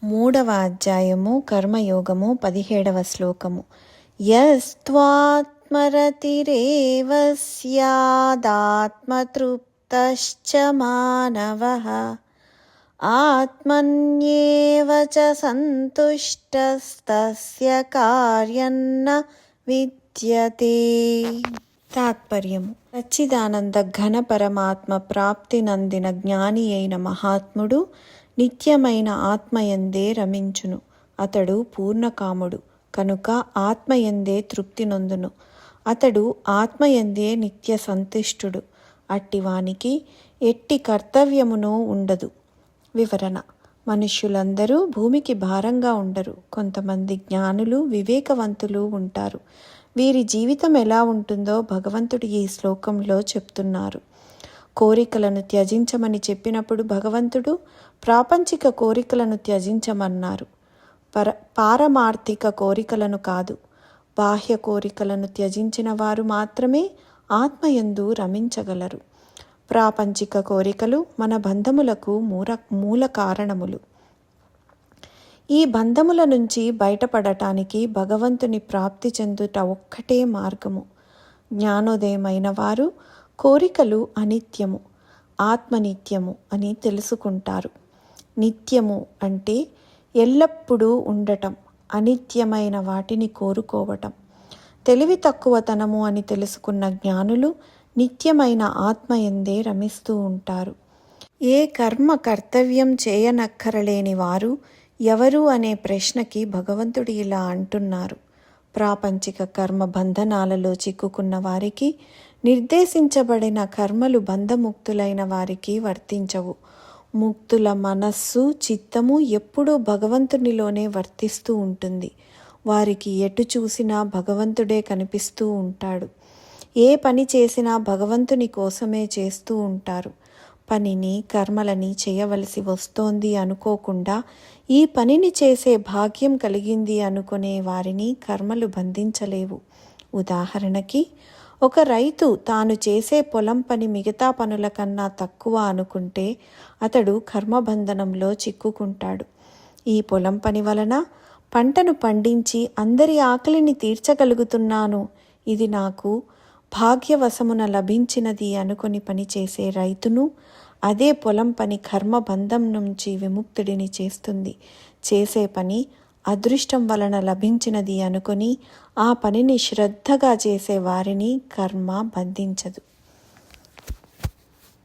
మూడవ అధ్యాయము కర్మయోగము 17వ శ్లోకము. యస్త్వాత్మరతిరేవ స్యాదాత్మతృప్తశ్చ మానవః ఆత్మన్యేవ చ సంతుష్టస్తస్య కార్యన్న విద్యతే. తాత్పర్యము: సచ్చిదానంద ఘన పరమాత్మ ప్రాప్తి నందిన జ్ఞాని అయిన మహాత్ముడు నిత్యమైన ఆత్మయందే రమించును. అతడు పూర్ణకాముడు కనుక ఆత్మయందే తృప్తి నొందును. అతడు ఆత్మయందే నిత్య సంతుష్టుడు. అట్టివానికి ఎట్టి కర్తవ్యమును ఉండదు. వివరణ: మనుష్యులందరూ భూమికి భారంగా ఉండరు. కొంతమంది జ్ఞానులు, వివేకవంతులు ఉంటారు. వీరి జీవితం ఎలా ఉంటుందో భగవంతుడు ఈ శ్లోకంలో చెప్తున్నారు. కోరికలను త్యజించమని చెప్పినప్పుడు భగవంతుడు ప్రాపంచిక కోరికలను త్యజించమన్నారు. పారమార్థిక కోరికలను కాదు. బాహ్య కోరికలను త్యజించిన వారు మాత్రమే ఆత్మయందు రమించగలరు. ప్రాపంచిక కోరికలు మన బంధములకు మూల కారణములు. ఈ బంధముల నుంచి బయటపడటానికి భగవంతుని ప్రాప్తి చెందుట ఒక్కటే మార్గము. జ్ఞానోదయమైన వారు కోరికలు అనిత్యము, ఆత్మనిత్యము అని తెలుసుకుంటారు. నిత్యము అంటే ఎల్లప్పుడూ ఉండటం, అనిత్యమైన వాటిని కోరుకోవటం. తెలివి తక్కువతనము అని తెలుసుకున్న జ్ఞానులు నిత్యమైన ఆత్మయందే రమిస్తూ ఉంటారు. ఏ కర్మ కర్తవ్యం చేయనక్కరలేని వారు ఎవరు అనే ప్రశ్నకి భగవంతుడు ఇలా అంటున్నారు. ప్రాపంచిక కర్మ బంధనాలలో చిక్కుకున్న వారికి, నిర్దేశించబడిన కర్మలు బంధముక్తులైన వారికి వర్తించవు. ముక్తుల మనస్సు, చిత్తము ఎప్పుడూ భగవంతునిలోనే వర్తిస్తూ ఉంటుంది. వారికి ఎటు చూసినా భగవంతుడే కనిపిస్తూ ఉంటాడు. ఏ పని చేసినా భగవంతుని కోసమే చేస్తూ ఉంటారు. పనిని, కర్మలని చేయవలసి వస్తోంది అనుకోకుండా ఈ పనిని చేసే భాగ్యం కలిగింది అనుకునే వారిని కర్మలు బంధించలేవు. ఉదాహరణకి, ఒక రైతు తాను చేసే పొలం పని మిగతా పనుల కన్నా తక్కువ అనుకుంటే అతడు కర్మబంధనంలో చిక్కుకుంటాడు. ఈ పొలం పని వలన పంటను పండించి అందరి ఆకలిని తీర్చగలుగుతున్నాను, ఇది నాకు భాగ్యవశమున లభించినది అనుకుని పనిచేసే రైతును అదే పొలం పని కర్మబంధం నుంచి విముక్తుడిని చేస్తుంది. చేసే పని అదృష్టం వలన లభించినది అనుకుని ఆ పనిని శ్రద్ధగా చేసే వారిని కర్మ బంధించదు.